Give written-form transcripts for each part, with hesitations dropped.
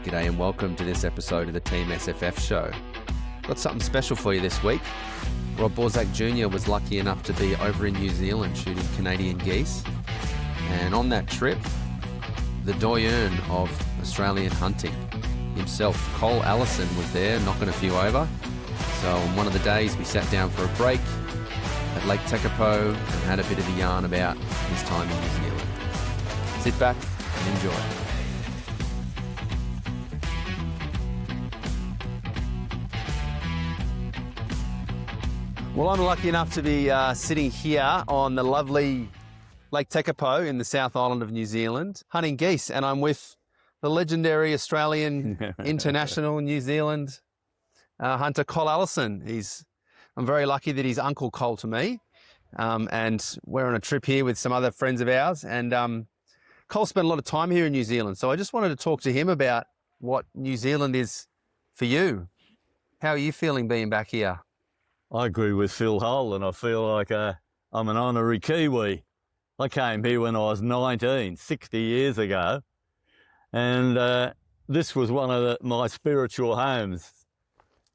G'day and welcome to this episode of the Team SFF show. Got something special for you this week. Borsak Jr was lucky enough to be over in New Zealand shooting Canadian geese. And on that trip, the doyen of Australian hunting himself, Col Allison, was there knocking a few over. So on one of the days we sat down for a break at Lake Tekapo and had a bit of a yarn about his time in New Zealand. Sit back and enjoy. Well, I'm lucky enough to be sitting here on the lovely Lake Tekapo in the South Island of New Zealand, hunting geese, and I'm with the legendary Australian international New Zealand hunter Col Allison. I'm very lucky that he's Uncle Col to me, and we're on a trip here with some other friends of ours, and Col spent a lot of time here in New Zealand, so I just wanted to talk to him about what New Zealand is for you. How are you feeling being back here? I agree with Phil Hull, and I feel like I'm an honorary Kiwi. I came here when I was 19, 60 years ago, and this was one of my spiritual homes.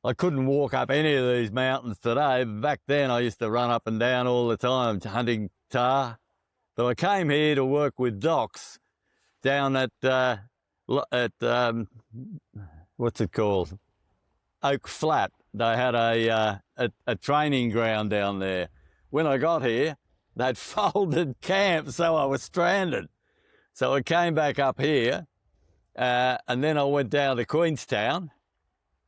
I couldn't walk up any of these mountains today. Back then, I used to run up and down all the time hunting tahr. But I came here to work with Docs down at what's it called? Oak Flat. They had a training ground down there. When I got here, they'd folded camp, so I was stranded. So I came back up here, and then I went down to Queenstown,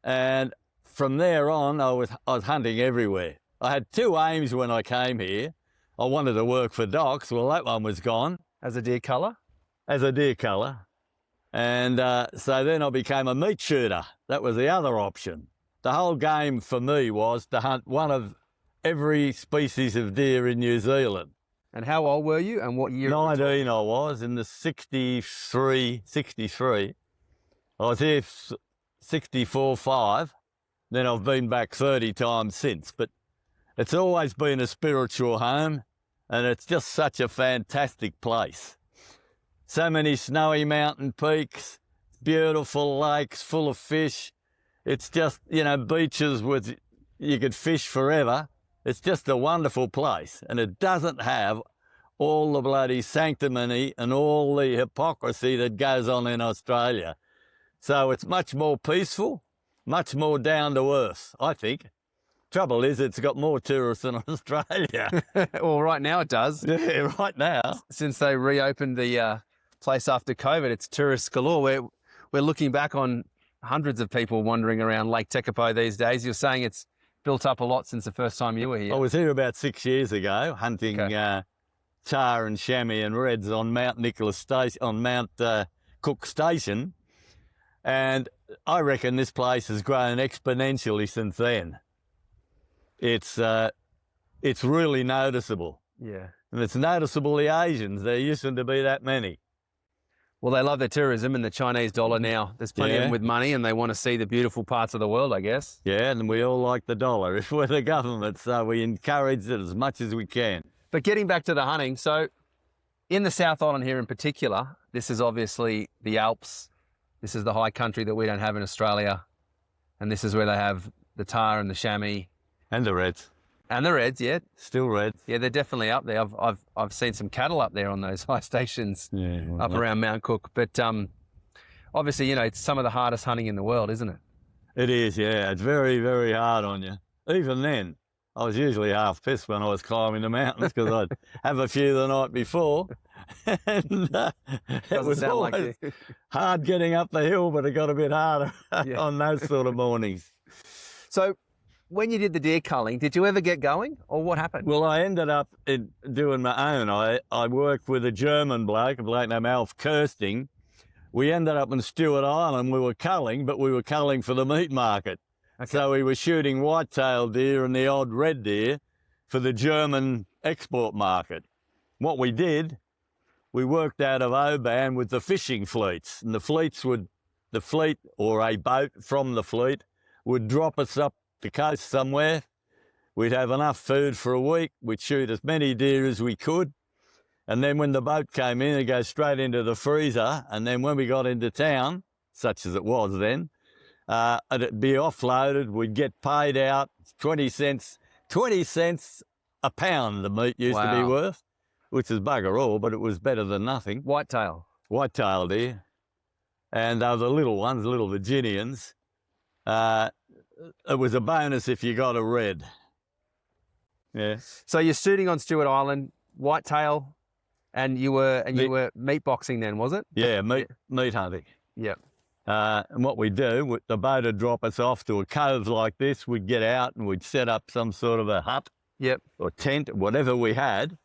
and from there on, I was hunting everywhere. I had two aims when I came here. I wanted to work for Docs. Well, that one was gone. As a deer culler? As a deer culler. And so then I became a meat shooter. That was the other option. The whole game for me was to hunt one of every species of deer in New Zealand. And how old were you and what year? 19 I was, in the 63. I was here 64, 5. Then I've been back 30 times since. But it's always been a spiritual home, and it's just such a fantastic place. So many snowy mountain peaks, beautiful lakes full of fish. It's just, beaches with, you could fish forever. It's just a wonderful place, and it doesn't have all the bloody sanctimony and all the hypocrisy that goes on in Australia. So it's much more peaceful, much more down to earth, I think. Trouble is, it's got more tourists than Australia. Well, right now it does. Yeah, right now. Since they reopened the place after COVID, it's tourists galore. We're looking back on hundreds of people wandering around Lake Tekapo these days. You're saying it's built up a lot since the first time you were here. I was here about 6 years ago hunting tahr and chamois and reds on Mount Nicholas Station, on Mount Cook Station, and I reckon this place has grown exponentially since then. It's really noticeable. Yeah. And it's noticeable the Asians. There used to be that many. Well, they love their tourism and the Chinese dollar now. There's plenty of them with money and they want to see the beautiful parts of the world, I guess. Yeah, and we all like the dollar if we're the government, so we encourage it as much as we can. But getting back to the hunting, so in the South Island here in particular, this is obviously the Alps. This is the high country that we don't have in Australia. And this is where they have the tahr and the chamois. And the reds. And the reds, yeah. Still reds. Yeah, they're definitely up there. I've seen some cattle up there on those high stations up around Mount Cook. But obviously, it's some of the hardest hunting in the world, isn't it? It is, yeah. It's very, very hard on you. Even then, I was usually half pissed when I was climbing the mountains because I'd have a few the night before. And it was always hard getting up the hill, but it got a bit harder on those sort of mornings. So when you did the deer culling, did you ever get going or what happened? Well, I ended up doing my own. I worked with a German bloke, named Alf Kirsting. We ended up in Stewart Island. We were culling, but we were culling for the meat market. Okay. So we were shooting whitetail deer and the odd red deer for the German export market. What we did, we worked out of Oban with the fishing fleets, and the fleet or a boat from the fleet would drop us up the coast somewhere. We'd have enough food for a week. We'd shoot as many deer as we could. And then when the boat came in, it'd go straight into the freezer. And then when we got into town, such as it was then. And it'd be offloaded. We'd get paid out 20 cents a pound the meat used to be worth, which is bugger all, but it was better than nothing. Whitetail. Whitetail deer. And they were the little ones, little Virginians. It was a bonus if you got a red. Yeah. So you're shooting on Stewart Island, whitetail, and you were meat boxing then, was it? Yeah, meat hunting. Yep. And what we do, the boat would drop us off to a cove like this. We'd get out and we'd set up some sort of a hut, or tent, whatever we had,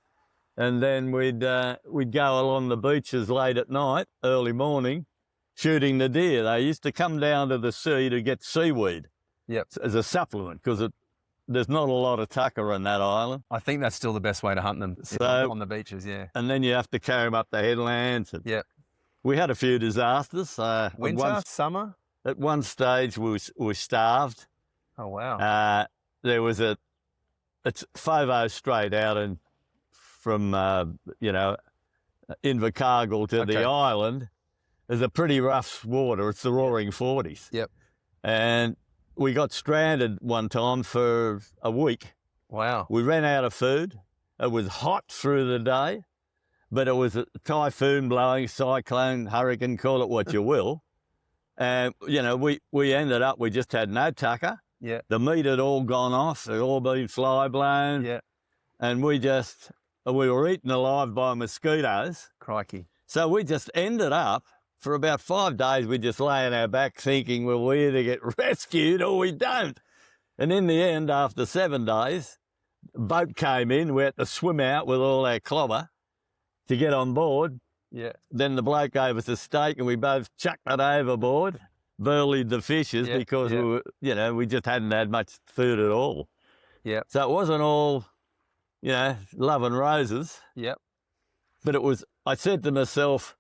and then we'd go along the beaches late at night, early morning, shooting the deer. They used to come down to the sea to get seaweed as a supplement because there's not a lot of tucker on that island. I think that's still the best way to hunt them, on the beaches, yeah. And then you have to carry them up the headlands. And we had a few disasters. Winter, summer? At one stage, we starved. Oh, wow. There was it's Fovo Strait out from Invercargill to the island. There's a pretty rough water. It's the Roaring Forties. Yep. And we got stranded one time for a week. Wow. We ran out of food. It was hot through the day, but it was a typhoon blowing, cyclone, hurricane, call it what you will. And, we ended up, we just had no tucker. Yeah. The meat had all gone off. It had all been fly blown. Yeah. And we were eaten alive by mosquitoes. Crikey. So we just ended up, for about 5 days, we just lay on our back thinking, well, we either get rescued or we don't. And in the end, after 7 days, a boat came in. We had to swim out with all our clobber to get on board. Yeah. Then the bloke gave us a steak and we both chucked it overboard, burleyed the fishes because we just hadn't had much food at all. Yeah. So it wasn't all, love and roses. Yep. But I said to myself,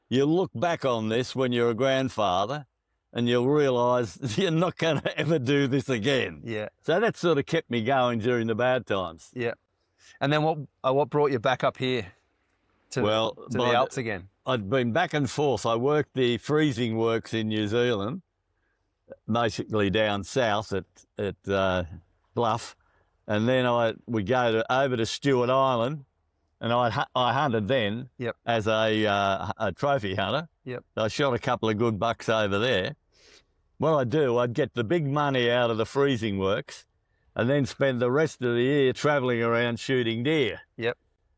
you look back on this when you're a grandfather and you'll realise you're not going to ever do this again. Yeah. So that sort of kept me going during the bad times. Yeah. And then what brought you back up here to the Alps again? I'd been back and forth. I worked the freezing works in New Zealand, basically down south at Bluff. And then we go over to Stewart Island. And I hunted then as a trophy hunter. Yep. I shot a couple of good bucks over there. What I'd get the big money out of the freezing works and then spend the rest of the year travelling around shooting deer. Yep.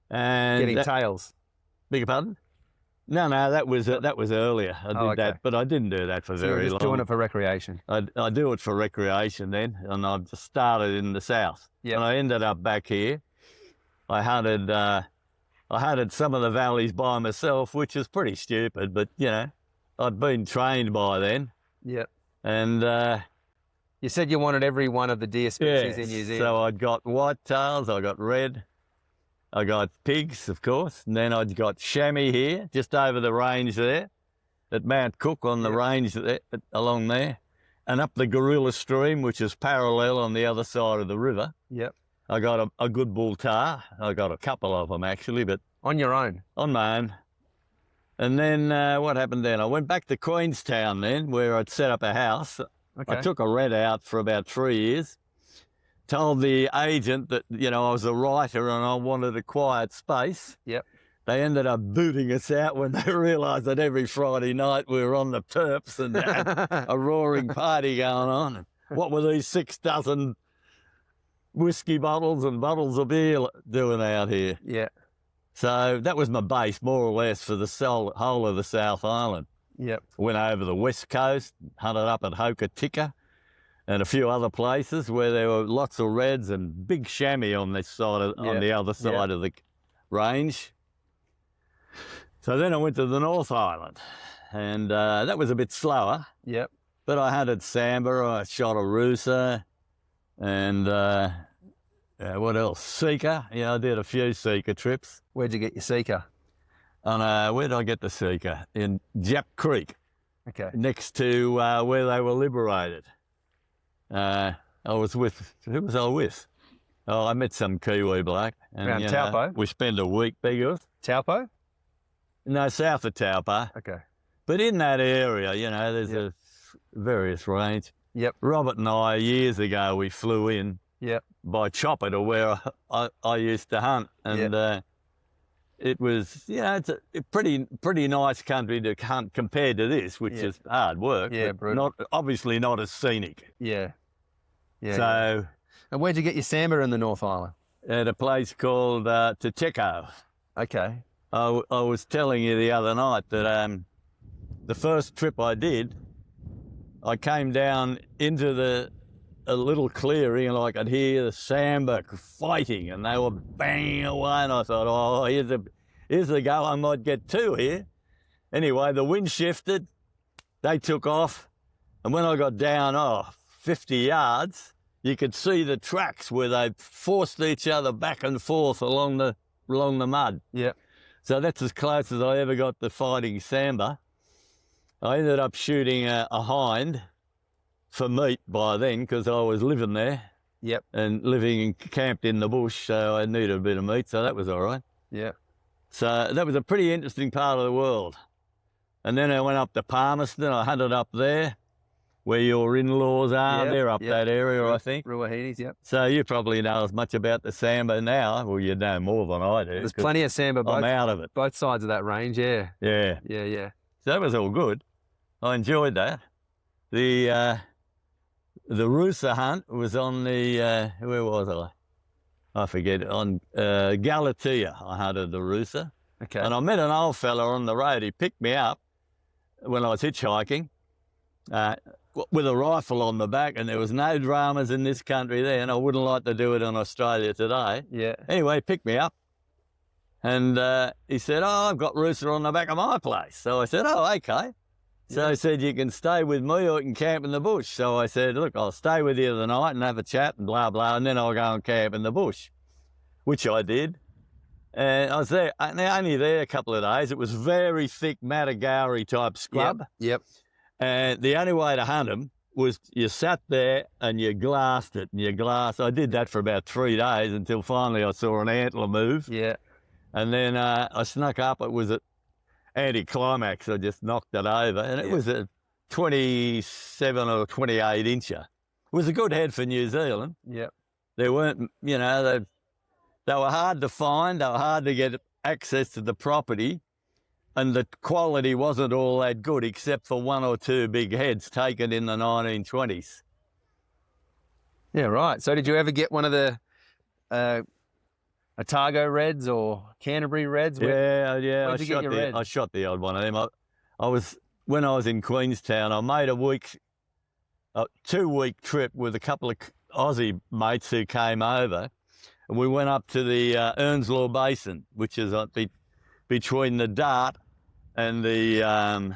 And getting tails. Beg your pardon? No, that was earlier. I did that, but I didn't do that for very long. Doing it for recreation. I do it for recreation then, and I just started in the south. Yep. And I ended up back here. I hunted some of the valleys by myself, which is pretty stupid, but, I'd been trained by then. Yep. And you said you wanted every one of the deer species in New Zealand. So I'd got whitetails, I got red, I got pigs, of course, and then I'd got chamois here, just over the range there, at Mount Cook on the range there, along there, and up the Gorilla Stream, which is parallel on the other side of the river. Yep. I got a good bull tahr. I got a couple of them, actually, but... On your own? On my own. And then what happened then? I went back to Queenstown then, where I'd set up a house. Okay. I took a red out for about 3 years. Told the agent that, I was a writer and I wanted a quiet space. Yep. They ended up booting us out when they realised that every Friday night we were on the Terps and had a roaring party going on. What were these 6 dozen... whiskey bottles and bottles of beer doing out here? Yeah. So that was my base, more or less, for the whole of the South Island. Yep. Went over the west coast, hunted up at Hokitika and a few other places where there were lots of reds and big chamois on this side on the other side of the range. So then I went to the North Island, and that was a bit slower. Yep. But I hunted sambar, I shot a rooster, and what else? Seeker. I did a few seeker trips. Where'd you get your seeker? Where did I get the seeker? In Jap Creek. Okay. Next to where they were liberated. I was with, who was I with? Oh, I met some Kiwi bloke. Around Taupo? We spent a week, Bigger. Taupo? No, south of Taupo. Okay. But in that area, you know, there's a various range. Yep. Robert and I, years ago, we flew in Yep. by chopper to where I used to hunt. And it was, you know, it's a pretty nice country to hunt compared to this, which is hard work. Yeah, but brutal. obviously not as scenic. Yeah. Yeah. So And where'd you get your samba in the North Island? at a place called Tekapo. Okay. I was telling you the other night that the first trip I did, I came down into a little clearing and I could hear the samba fighting and they were banging away and I thought, oh, here's the go, I might get two here. Anyway, the wind shifted, they took off, and when I got down 50 yards, you could see the tracks where they forced each other back and forth along the mud. Yeah. So that's as close as I ever got to fighting samba. I ended up shooting a hind for meat by then because I was living there. Yep. And camped in the bush, so I needed a bit of meat, so that was all right. Yeah. So that was a pretty interesting part of the world. And then I went up to Palmerston. I hunted up there where your in-laws are. Yep, They're up yep. that area, I think. Ruahides, yep. So you probably know as much about the samba now. Well, you know more than I do. There's plenty of samba I'm out of it. both sides of that range, yeah. Yeah. Yeah, yeah. So that was all good. I enjoyed that. The rooster hunt was on the, where was I? I forget, on Galatea I hunted the rooster. Okay. And I met an old fella on the road. He picked me up when I was hitchhiking with a rifle on the back, and there was no dramas in this country then. I wouldn't like to do it in Australia today. Yeah. Anyway, he picked me up, and he said, oh, I've got rooster on the back of my place. So I said, oh, okay. So he said, you can stay with me or you can camp in the bush. So I said, look, I'll stay with you the night and have a chat and blah, blah, and then I'll go and camp in the bush, which I did. And I was there, only there a couple of days. It was very thick Matagari type scrub. Yep. And the only way to hunt them was you sat there and you glassed it and you glassed. I did that for about 3 days until finally I saw an antler move. Yeah. And then I snuck up. It was an anticlimax. I just knocked it over. And it was a 27 or 28 incher. It was a good head for New Zealand. Yep. There weren't, you know, they were hard to find. They were hard to get access to the property. And the quality wasn't all that good, except for one or two big heads taken in the 1920s. Yeah, right. So did you ever get one of the Otago Reds or Canterbury Reds? Yeah. Where'd you get your red? I shot the odd one of them. When I was in Queenstown, I made a 2-week trip with a couple of Aussie mates who came over, and we went up to the Earnslaw Basin, which is between the Dart and the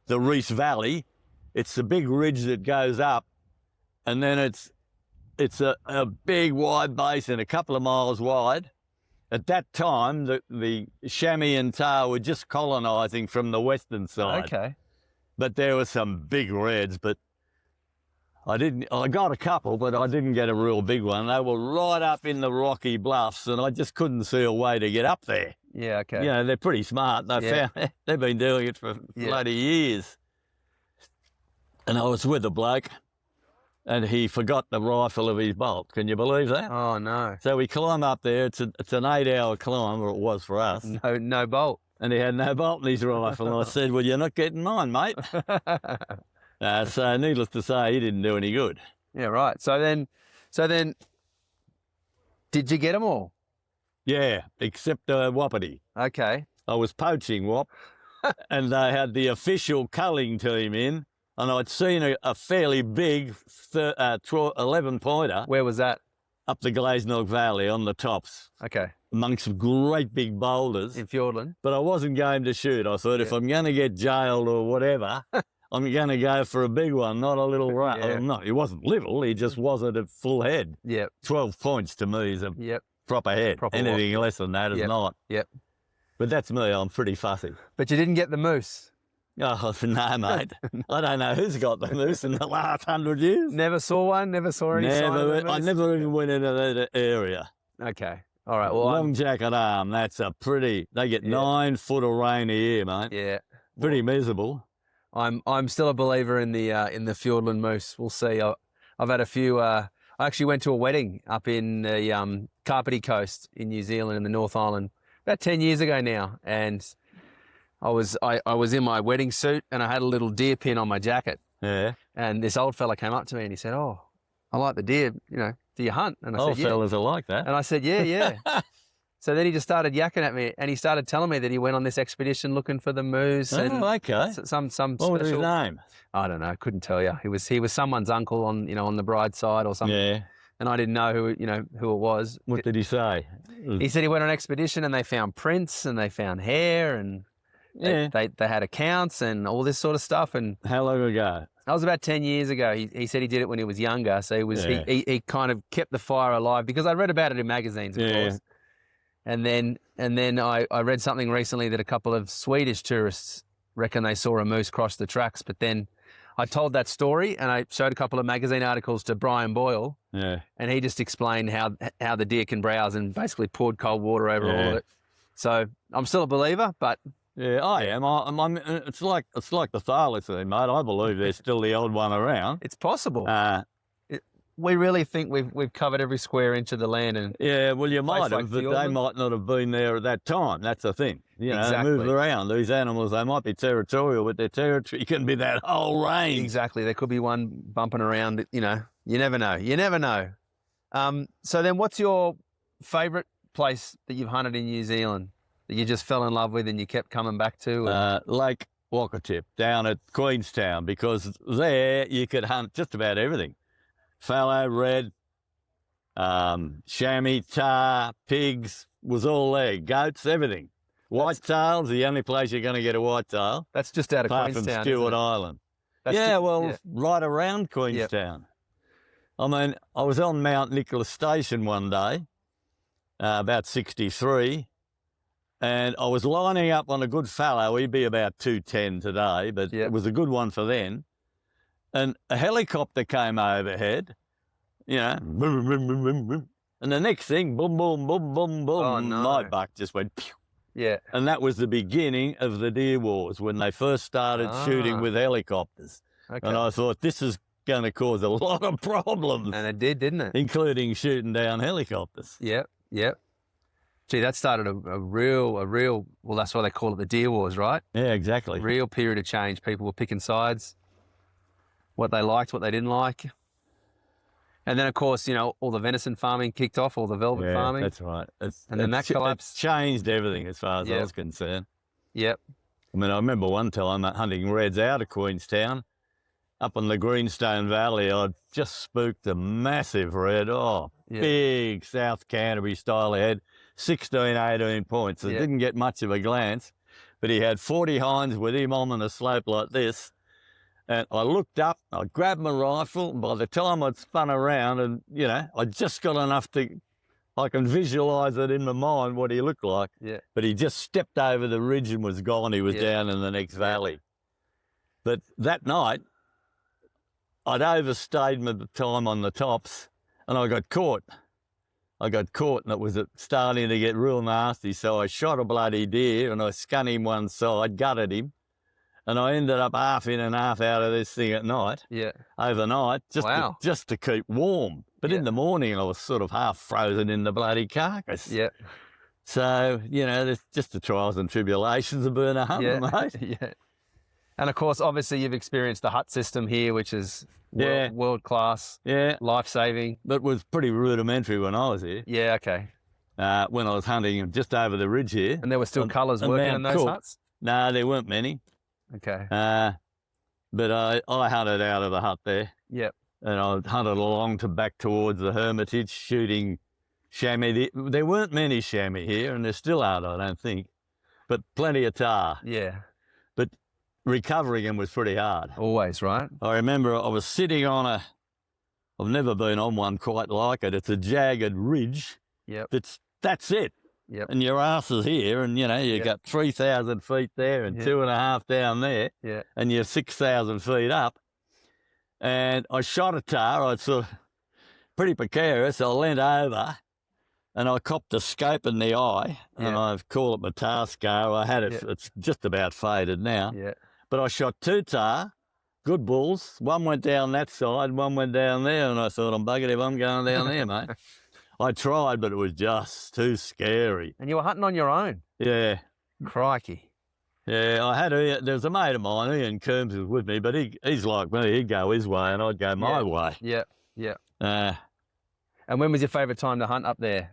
Reese Valley. It's a big ridge that goes up, and then it's a big wide basin, a couple of miles wide. At that time, the chamois and tahr were just colonising from the western side. Okay. But there were some big reds, but I got a couple, but I didn't get a real big one. They were right up in the rocky bluffs, and I just couldn't see a way to get up there. Yeah, okay. You know, they're pretty smart. They've been doing it for bloody years. And I was with a bloke, and he forgot the rifle of his bolt. Can you believe that? Oh, no. So we climb up there. It's an 8-hour climb, or it was for us. No bolt. And he had no bolt in his rifle. And I said, well, you're not getting mine, mate. So needless to say, he didn't do any good. Yeah, right. So then, did you get them all? Yeah, except Wapiti. Okay. I was poaching wop, and they had the official culling team in, and I'd seen a fairly big 11-pointer. Where was that? Up the Glaznog Valley on the tops, Okay. amongst some great big boulders. In Fiordland? But I wasn't going to shoot. I thought if I'm going to get jailed or whatever, I'm going to go for a big one, not a little rat. Yeah. No, he wasn't little. He just wasn't a full head. Yep. 12 points to me is a proper head. Proper Anything less than that is not. Yep. But that's me. I'm pretty fussy. But you didn't get the moose? Oh, no, mate. I don't know who's got the moose in the last 100 years. Never saw one? Never saw any sign of the moose? I never even went into that area. Okay. All right. Well, Long jacket arm, that's a pretty... They get 9 foot of rain a year, mate. Yeah. pretty miserable. I'm still a believer in the Fiordland moose. We'll see. I've had a few. I actually went to a wedding up in the Kapiti Coast in New Zealand in the North Island about 10 years ago now, and I was in my wedding suit and I had a little deer pin on my jacket. Yeah. And this old fella came up to me and he said, "Oh, I like the deer. You know, do you hunt?" And I Old said, "Yeah." fellas are like that. And I said, "Yeah." So then he just started yakking at me, and he started telling me that he went on this expedition looking for the moose. And okay. Some What was his name? I don't know. Couldn't tell you. He was someone's uncle on the bride's side or something. Yeah. And I didn't know who it was. What did he say? He said he went on an expedition and they found prints and they found hair and Yeah. they had accounts and all this sort of stuff. And How long ago? that was about 10 years ago. He said he did it when he was younger. So he kind of kept the fire alive because I read about it in magazines, of course. And then I read something recently that a couple of Swedish tourists reckon they saw a moose cross the tracks. But then I told that story and I showed a couple of magazine articles to Brian Boyle. Yeah. And he just explained how the deer can browse and basically poured cold water over all of it. So I'm still a believer, but Yeah, I am. It's like the Thales thing, mate. I believe there's still the old one around. it's possible. We really think we've covered every square inch of the land. And Yeah, well, you might like have, but they Fiordland. might not have been there at that time. That's the thing. You know, they move Exactly. around. These animals, they might be territorial, but their territory can be that whole range. Exactly. There could be one bumping around, you never know. You never know. So then what's your favourite place that you've hunted in New Zealand that you just fell in love with and you kept coming back to? Lake Wakatip down at Queenstown, because there you could hunt just about everything. Fallow, red, chamois, tahr, pigs, was all there. Goats, everything. Whitetails, the only place you're going to get a whitetail, That's just out of apart Queenstown. from Stewart Island. Right around Queenstown. I mean, I was on Mount Nicholas Station one day, about 63, and I was lining up on a good fallow. He'd be about 210 today, but it was a good one for then. And a helicopter came overhead, and the next thing, boom, boom, boom, boom, boom, Oh, no. my buck just went pew. Yeah. And that was the beginning of the deer wars when they first started shooting with helicopters. Okay. And I thought, this is going to cause a lot of problems, And it did, didn't it? including shooting down helicopters. Yep. Gee, that started a real, well, that's why they call it the deer wars, right? Yeah, exactly. Real period of change. People were picking sides, what they liked, what they didn't like. And then, of course, all the venison farming kicked off, all the velvet farming. That's right. And then that collapsed. It's changed everything as far as I was concerned. Yep. I mean, I remember one time hunting reds out of Queenstown, up in the Greenstone Valley. I'd just spooked a massive red. Big South Canterbury style head, 16, 18 points. It didn't get much of a glance, but he had 40 hinds with him on a slope like this. And I looked up, I grabbed my rifle, and by the time I'd spun around and, I just got enough I can visualise it in my mind what he looked like. Yeah. But he just stepped over the ridge and was gone. He was down in the next valley. But that night, I'd overstayed my time on the tops and I got caught. And it was starting to get real nasty. So I shot a bloody deer and I skunned him one side, gutted him. And I ended up half in and half out of this thing at night, overnight, just to keep warm. But in the morning, I was sort of half frozen in the bloody carcass. Yeah. So, there's just the trials and tribulations of being a hunter, mate. Yeah. And, of course, obviously you've experienced the hut system here, which is world class, life-saving. But it was pretty rudimentary when I was here. Yeah, okay. When I was hunting just over the ridge here. And there were still colours working in those huts? No, there weren't many. Okay. But I hunted out of the hut there. Yep. And I hunted along back towards the Hermitage, shooting chamois. There weren't many chamois here, and there still aren't, I don't think, but plenty of tahr. Yeah. But recovering them was pretty hard. Always, right? I remember I was sitting on I've never been on one quite like it. It's a jagged ridge. Yep. That's it. Yep. And your ass is here, and you got 3,000 feet there and 2.5 down there, and you're 6,000 feet up. And I shot a tahr. I was sort of pretty precarious. I leant over, and I copped a scope in the eye, and I call it my tahr scar. I had it, it's just about faded now. Yeah. But I shot 2 tahr, good bulls. One went down that side, one went down there, and I thought, I'm buggered if I'm going down there, mate. I tried, but it was just too scary. And you were hunting on your own? Yeah. Crikey. Yeah, I had there was a mate of mine, Ian Coombs, was with me, but he's like me. He'd go his way and I'd go my way. Yeah, yeah. And when was your favourite time to hunt up there?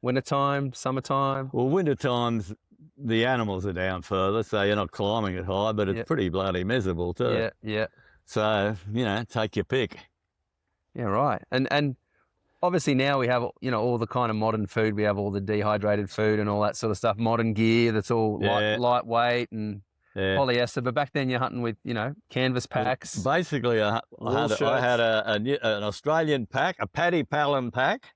Wintertime, summertime? Well, winter times, the animals are down further, so you're not climbing it high, but it's pretty bloody miserable too. Yeah, yeah. So, take your pick. Yeah, right. And obviously now we have, all the kind of modern food. We have all the dehydrated food and all that sort of stuff, modern gear that's all lightweight and polyester. But back then you're hunting with, canvas packs. Basically, I had an Australian pack, a Paddy Palin pack,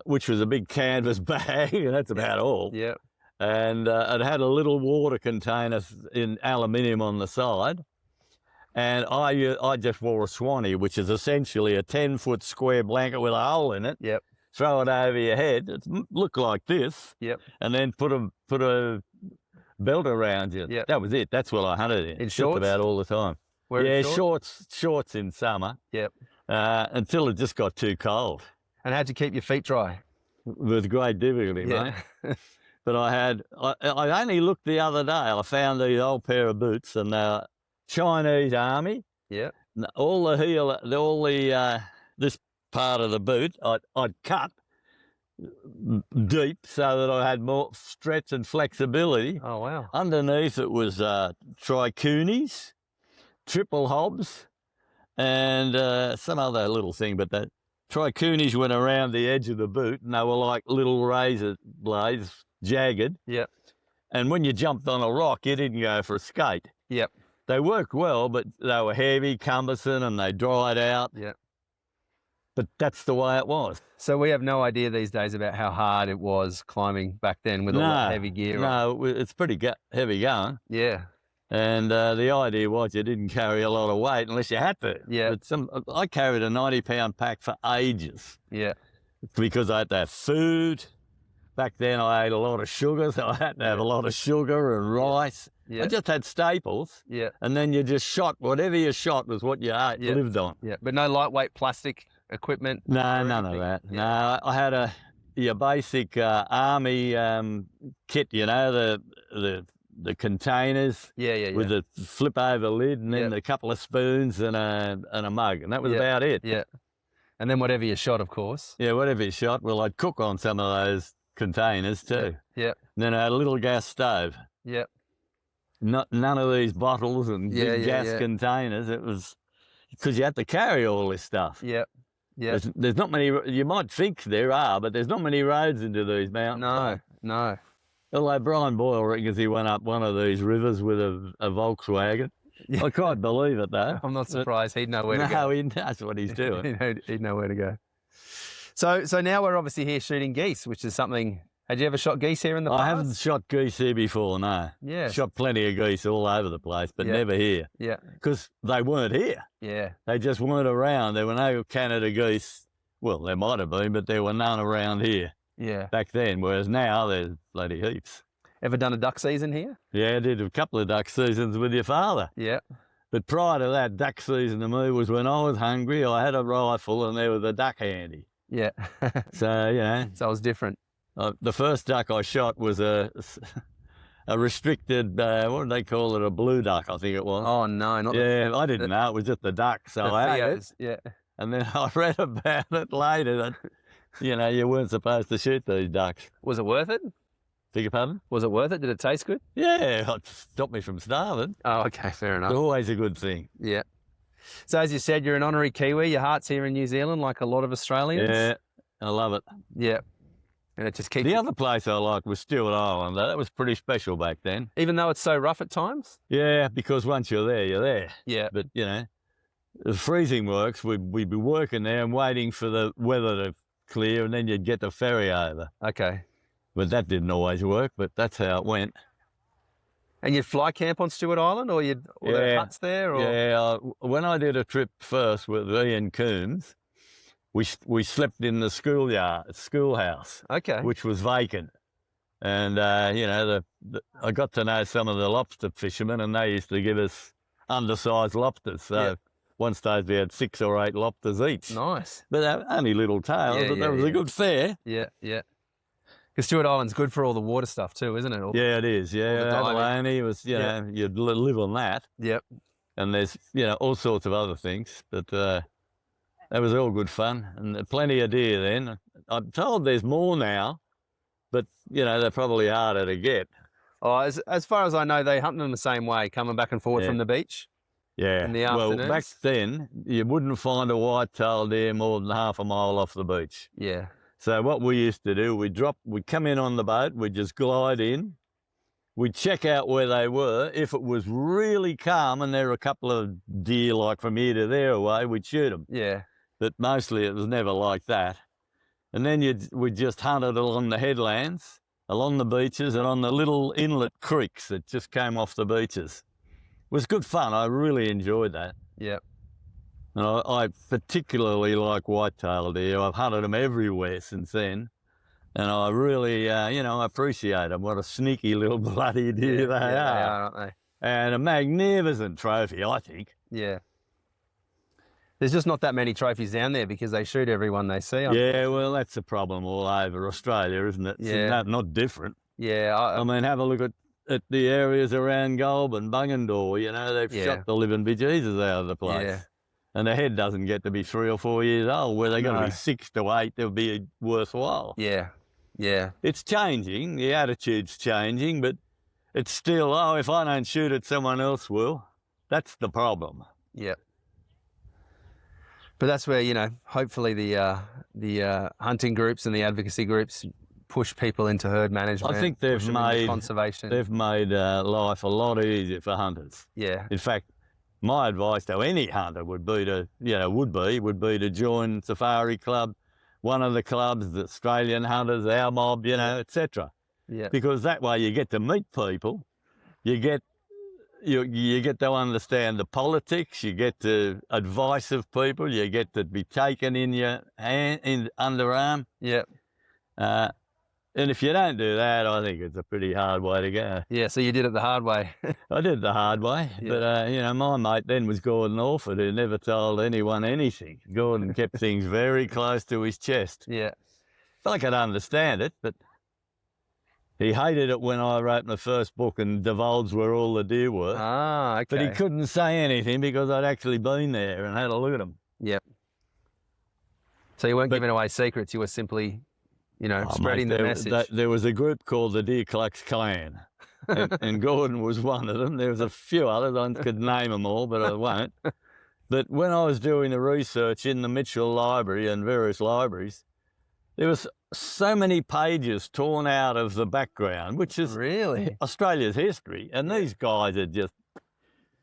which was a big canvas bag. That's about all. Yeah. And it had a little water container in aluminium on the side. And I just wore a swanee, which is essentially a 10-foot square blanket with a hole in it. Yep. Throw it over your head. It looked like this. Yep. And then put a belt around you. Yep. That was it. That's what I hunted in. In shorts? Just about all the time. Shorts in summer. Yep. Until it just got too cold. And how'd you keep your feet dry? With great difficulty, mate. But I only looked the other day. I found these old pair of boots, and they're Chinese Army. Yeah. All the this part of the boot, I'd cut deep so that I had more stretch and flexibility. Oh, wow. Underneath it was tricoonies, triple hobs, and some other little thing, but that tricoonies went around the edge of the boot, and they were like little razor blades, jagged. Yep. And when you jumped on a rock, you didn't go for a skate. Yep. They worked well, but they were heavy, cumbersome, and they dried out. Yeah. But that's the way it was. So we have no idea these days about how hard it was climbing back then with all that heavy gear. No, it's pretty heavy going. Yeah. And the idea was you didn't carry a lot of weight unless you had to. Yeah. But I carried a 90-pound pack for ages. Yeah. Because I had to have food. Back then I ate a lot of sugar, so I had to have a lot of sugar and rice. Yeah. I just had staples. Yeah. And then you just shot. Whatever you shot was what you ate, lived on. Yeah. But no lightweight plastic equipment? No, none of that. Yeah. No, I had your basic army kit, the containers. Yeah. With a flip over lid and then a couple of spoons and a mug. And that was about it. Yeah. And then whatever you shot, of course. Yeah, whatever you shot. Well, I'd cook on some of those containers too. Yeah. And then I had a little gas stove. Yeah. None of these bottles and big gas containers. It was because you had to carry all this stuff. Yeah. Yeah. There's not many. You might think there are, but there's not many roads into these mountains. No. Although Brian Boyle reckons he went up one of these rivers with a Volkswagen. Yeah. I can't believe it though. I'm not surprised. He'd know where to go. No, he knows what he's doing. He'd know where to go. So now we're obviously here shooting geese, which is something. Had you ever shot geese here in the past? I haven't shot geese here before, no. Yeah. Shot plenty of geese all over the place, but never here. Yeah. Because they weren't here. Yeah. They just weren't around. There were no Canada geese. Well, there might have been, but there were none around here. Yeah. Back then, whereas now there's bloody heaps. Ever done a duck season here? Yeah, I did a couple of duck seasons with your father. Yeah. But prior to that, duck season to me was when I was hungry, I had a rifle and there was a duck handy. Yeah. So, So it was different. The first duck I shot was a restricted, what did they call it, a blue duck, I think it was. Oh, no. Not I didn't know. It was just the duck, so I ate it. Yeah. And then I read about it later that, you weren't supposed to shoot these ducks. Was it worth it? Beg your pardon? Was it worth it? Did it taste good? Yeah, it stopped me from starving. Oh, okay, fair enough. It's always a good thing. Yeah. So as you said, you're an honorary Kiwi. Your heart's here in New Zealand, like a lot of Australians. Yeah, I love it. Yeah. And it just keeps... The other place I liked was Stewart Island. That was pretty special back then. Even though it's so rough at times? Yeah, because once you're there, you're there. Yeah. But, the freezing works, we'd be working there and waiting for the weather to clear, and then you'd get the ferry over. Okay. But that didn't always work, but that's how it went. And you'd fly camp on Stewart Island, or there huts there? Or... Yeah, when I did a trip first with Ian Coombs, we slept in the schoolhouse, Okay. which was vacant. And, you know, I got to know some of the lobster fishermen, and they used to give us undersized lobsters. So Yeah. one stage we had 6 or 8 lobsters each. Nice. But they were only little tails, Yeah, but yeah, that was yeah. a good fare. Yeah, yeah. Because Stewart Island's good for all the water stuff too, isn't it? Yeah, it is. the Yeah, diving. abalone was, you Yeah. know, you'd live on that. Yep. And there's, you know, all sorts of other things. But that was all good fun. And plenty of deer then. I'm told there's more now, but, you know, they're probably harder to get. Oh, as far as I know, they hunt them the same way, coming back and forward Yeah. from the beach. Yeah. In the well, back afternoons? then, you wouldn't find a white-tailed deer more than half a mile off the beach. Yeah. So what we used to do, we'd come in on the boat, we'd just glide in, we'd check out where they were. If it was really calm and there were a couple of deer like from here to there away, we'd shoot them. Yeah. But mostly it was never like that. And then we'd just hunt it along the headlands, along the beaches, and on the little inlet creeks that just came off the beaches. It was good fun. I really enjoyed that. Yep. And I particularly like white-tailed deer. I've hunted them everywhere since then. And I really, you know, appreciate them. What a sneaky little bloody deer they are. They are, aren't they? And a magnificent trophy, I think. Yeah. There's just not that many trophies down there because they shoot everyone they see. Yeah, well, that's a problem all over Australia, isn't it? Yeah. It's not different. Yeah. I mean, have a look at the areas around Goulburn, Bungendore, you know, they've shot the living bejesus out of the place. Yeah. And the head doesn't get to be 3 or 4 years old, where they've got to No. be 6 to 8 to be worthwhile. Yeah. Yeah. It's changing, the attitude's changing, but it's still, oh, if I don't shoot it, someone else will. That's the problem. Yep. But that's where, you know, hopefully the hunting groups and the advocacy groups push people into herd management. I think push them into conservation. they've made life a lot easier for hunters. Yeah. In fact, my advice to any hunter would be to, you know, would be to join Safari Club, one of the clubs, the Australian Hunters, our mob, you know, etc. Yeah. Because that way you get to meet people, you get to understand the politics, you get the advice of people, you get to be taken in your underarm. Yeah. And if you don't do that, I think it's a pretty hard way to go. Yeah. So you did it the hard way. I did the hard way, but, you know, my mate then was Gordon Orford, who never told anyone anything. Gordon kept things very close to his chest. Yeah. I could understand it, but he hated it when I wrote my first book and divulged where all the deer were. Ah, okay. But he couldn't say anything because I'd actually been there and had a look at them. Yep. So you weren't giving away secrets. You were simply, you know, spreading the message. There was a group called the Deer Clucks Clan, and Gordon was one of them. There was a few others. I could name them all, but I won't. But when I was doing the research in the Mitchell Library and various libraries, there was so many pages torn out of the background, which is Really? Australia's history. And these guys are just...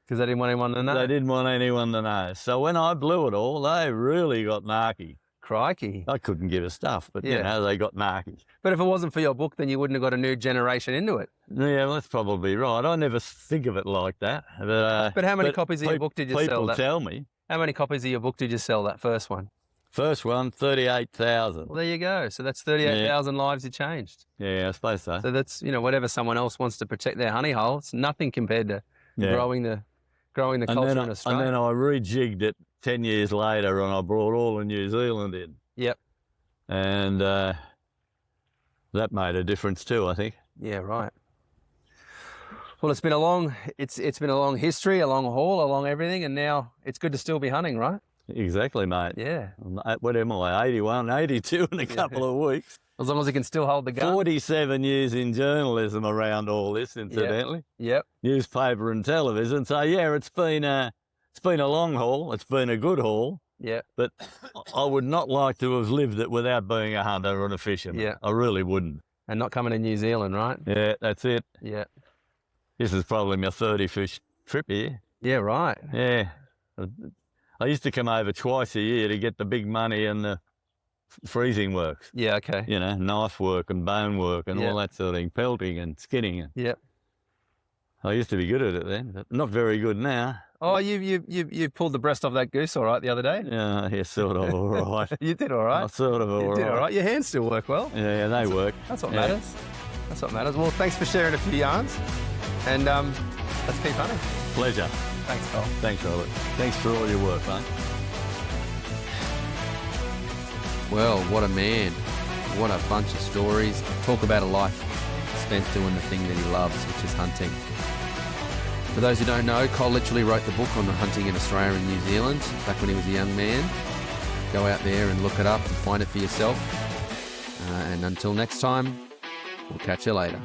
Because they didn't want anyone to know. They didn't want anyone to know. So when I blew it all, they really got narky. Crikey. I couldn't give a stuff, but, you know, they got narky. But if it wasn't for your book, then you wouldn't have got a new generation into it. Yeah, well, that's probably right. I never think of it like that. But how many copies of your book did you sell? People tell me. How many copies of your book did you sell, that first one? First one, 38,000. Well, there you go. So that's 38,000 lives you changed. Yeah, I suppose so. So that's, you know, whatever someone else wants to protect their honey hole, it's nothing compared to growing the culture in Australia. And then I rejigged it 10 years later and I brought all of New Zealand in. Yep. And that made a difference too, I think. Yeah, right. Well, it's been a long history, a long haul, a long everything, and now it's good to still be hunting, right? Exactly, mate. Yeah. What am I, 81, 82 in a couple of weeks? As long as you can still hold the gun. 47 years in journalism around all this, incidentally. Yep. Newspaper and television. So, yeah, it's been a long haul. It's been a good haul. Yeah. But I would not like to have lived it without being a hunter and a fisherman. Yeah. I really wouldn't. And not coming to New Zealand, right? Yeah, that's it. Yeah. This is probably my 30th trip here. Yeah, right. Yeah. I used to come over twice a year to get the big money and the freezing works. Yeah, okay. You know, knife work and bone work and all that sort of thing, pelting and skinning. Yep. I used to be good at it then, but not very good now. Oh, you pulled the breast off that goose all right the other day? Yeah, sort of all right. You did all right. Sort of all You right. did all right. Your hands still work well. Yeah, they work. That's what Yeah. matters. That's what matters. Well, thanks for sharing a few yarns. And let's keep hunting. Pleasure. Thanks, Col. Thanks, Robert. Thanks for all your work, mate. Well, what a man. What a bunch of stories. Talk about a life spent doing the thing that he loves, which is hunting. For those who don't know, Col literally wrote the book on the hunting in Australia and New Zealand back when he was a young man. Go out there and look it up and find it for yourself. And until next time, we'll catch you later.